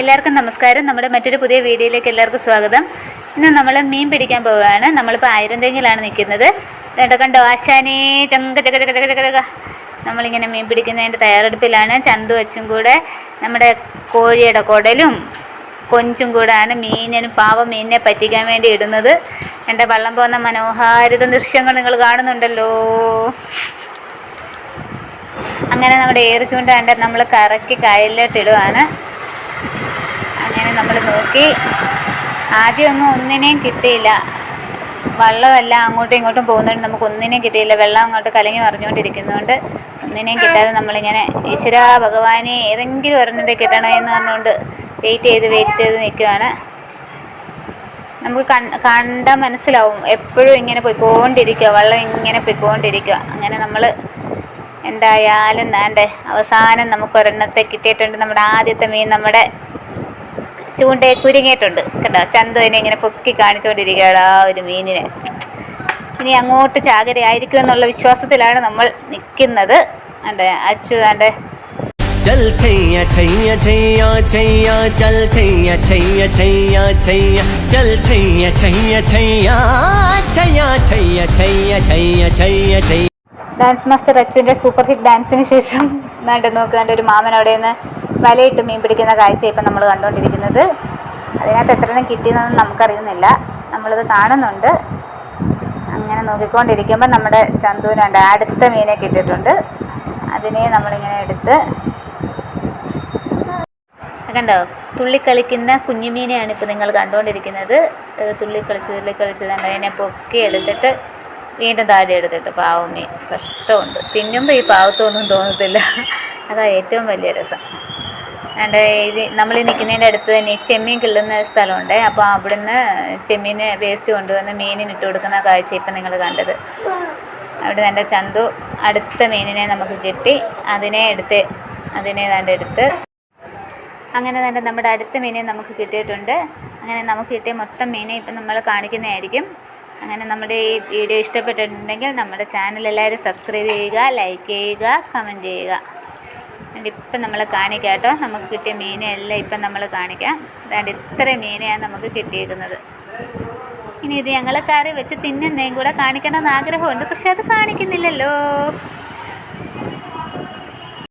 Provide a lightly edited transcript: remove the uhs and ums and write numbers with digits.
എല്ലാവർക്കും നമസ്കാരം. നമ്മുടെ മറ്റൊരു പുതിയ വീഡിയോയിലേക്ക് എല്ലാവർക്കും സ്വാഗതം. ഇന്ന് നമ്മൾ മീൻ പിടിക്കാൻ പോവുകയാണ്. നമ്മളിപ്പോൾ ആയിരന്തെങ്കിലാണ് നിൽക്കുന്നത്. കണ്ടോ ആശാനേ ചങ്ക ചക ചക ചക ചക. നമ്മളിങ്ങനെ മീൻ പിടിക്കുന്നതിൻ്റെ തയ്യാറെടുപ്പിലാണ്. ചന്തു അച്ചും കൂടെ നമ്മുടെ കോഴിയുടെ കുടലും കൊഞ്ചും കൂടാണ് പാവം മീനിനെ പറ്റിക്കാൻ വേണ്ടി ഇടുന്നത്. എൻ്റെ വള്ളം പോകുന്ന മനോഹാരിത ദൃശ്യങ്ങൾ നിങ്ങൾ കാണുന്നുണ്ടല്ലോ. അങ്ങനെ നമ്മുടെ ഏറ് ചൂണ്ട കണ്ട നമ്മൾ കറക്കി കായലിലോട്ട് ഇടുവാണ്. അങ്ങനെ നമ്മൾ നോക്കി, ആദ്യമൊന്നും ഒന്നിനെയും കിട്ടിയില്ല. വള്ളമെല്ലാം അങ്ങോട്ടും ഇങ്ങോട്ടും പോകുന്നതുകൊണ്ട് നമുക്ക് ഒന്നിനെയും കിട്ടിയില്ല. വെള്ളം അങ്ങോട്ട് കലങ്ങി മറിഞ്ഞുകൊണ്ടിരിക്കുന്നതുകൊണ്ട് ഒന്നിനെയും കിട്ടാതെ നമ്മളിങ്ങനെ ഈശ്വരാ ഭഗവാനെ ഏതെങ്കിലും ഒരെണ്ണത്തെ കിട്ടണോ എന്ന് പറഞ്ഞുകൊണ്ട് വെയിറ്റ് ചെയ്ത് നിൽക്കുകയാണ്. നമുക്ക് കണ്ടാൽ മനസ്സിലാവും, എപ്പോഴും ഇങ്ങനെ പോയിക്കൊണ്ടിരിക്കുക, വെള്ളം ഇങ്ങനെ പോയിക്കൊണ്ടിരിക്കുക. അങ്ങനെ നമ്മൾ എന്തായാലും അവസാനം നമുക്കൊരെണ്ണത്തെ കിട്ടിയിട്ടുണ്ട്. നമ്മുടെ ആദ്യത്തെ മീൻ നമ്മുടെ ചൂണ്ടയെ കുരുങ്ങിയിട്ടുണ്ട്. കേട്ടോ, ചന്തുവിനെ ഇങ്ങനെ പൊക്കി കാണിച്ചുകൊണ്ടിരിക്കുകയാണ് ആ ഒരു മീനിനെ. ഇനി അങ്ങോട്ട് ചാകരയായിരിക്കും എന്നുള്ള വിശ്വാസത്തിലാണ് നമ്മൾ നിൽക്കുന്നത്. അച്ചു चल छैया छैया छैया छैया चल छैया छैया छैया छैया चल Chaiyya Chaiyya Chaiyya Chaiyya Chaiyya Chaiyya Chaiyya Chaiyya Chaiyya. Dance master അച്ചുവിൻ്റെ super hit ഡാൻസിന് ശേഷം നോക്കാണ്ട് ഒരു മാമൻ അവിടെ നിന്ന് വലയിട്ട് മീൻ പിടിക്കുന്ന കാഴ്ച ഇപ്പം നമ്മൾ കണ്ടുകൊണ്ടിരിക്കുന്നത്. അതിനകത്ത് എത്ര എണ്ണം കിട്ടിയെന്നൊന്നും നമുക്കറിയുന്നില്ല, നമ്മളിത് കാണുന്നുണ്ട്. അങ്ങനെ നോക്കിക്കൊണ്ടിരിക്കുമ്പോൾ നമ്മുടെ ചന്തുവിനുണ്ട് അടുത്ത മീനെ കിട്ടിയിട്ടുണ്ട്. അതിനെ നമ്മളിങ്ങനെ എടുത്ത് കണ്ടോ, തുള്ളിക്കളിക്കുന്ന കുഞ്ഞുമീനെയാണ് ഇപ്പോൾ നിങ്ങൾ കണ്ടുകൊണ്ടിരിക്കുന്നത്. തുള്ളിക്കളിച്ച് അതിനെ പൊക്കി എടുത്തിട്ട് വീണ്ടും താഴെ എടുത്തിട്ട് പാവം മീൻ. കഷ്ടമുണ്ട്, തിന്നുമ്പോൾ ഈ പാവത്തൊന്നും തോന്നത്തില്ല. അതാ ഏറ്റവും വലിയ രസം. ഇത് നമ്മൾ നിൽക്കുന്നതിൻ്റെ അടുത്ത് തന്നെ ചെമ്മീൻ കിള്ളുന്ന സ്ഥലമുണ്ട്. അപ്പോൾ അവിടുന്ന് ചെമ്മീന് വേസ്റ്റ് കൊണ്ടുവന്ന് മീനിനിട്ട് കൊടുക്കുന്ന കാഴ്ച ഇപ്പം നിങ്ങൾ കണ്ടത്. അവിടെ എൻ്റെ ചന്തു അടുത്ത മീനിനെ നമുക്ക് കിട്ടി. അതിനെ എടുത്ത് അങ്ങനെ നമ്മുടെ അടുത്ത മീനെ നമുക്ക് കിട്ടിയിട്ടുണ്ട്. അങ്ങനെ നമുക്ക് കിട്ടിയ മൊത്തം മീനെ ഇപ്പം നമ്മൾ കാണിക്കുന്നതായിരിക്കും. അങ്ങനെ നമ്മുടെ ഈ വീഡിയോ ഇഷ്ടപ്പെട്ടിട്ടുണ്ടെങ്കിൽ നമ്മുടെ ചാനൽ എല്ലാവരും സബ്സ്ക്രൈബ് ചെയ്യുക, ലൈക്ക് ചെയ്യുക, കമൻറ്റ് ചെയ്യുക. ഇപ്പം നമ്മൾ കാണിക്കാം കേട്ടോ. നമുക്ക് കിട്ടിയ മീനെല്ലാം ഇപ്പം നമ്മൾ കാണിക്കാം. ഇത്ര മീനെയാണ് നമുക്ക് കിട്ടിയിരിക്കുന്നത്. ഇനി ഇത് ഞങ്ങൾ കറി വെച്ച് തിന്നുന്നതും കൂടെ കാണിക്കണമെന്ന് ആഗ്രഹമുണ്ട്, പക്ഷെ അത് കാണിക്കുന്നില്ലല്ലോ.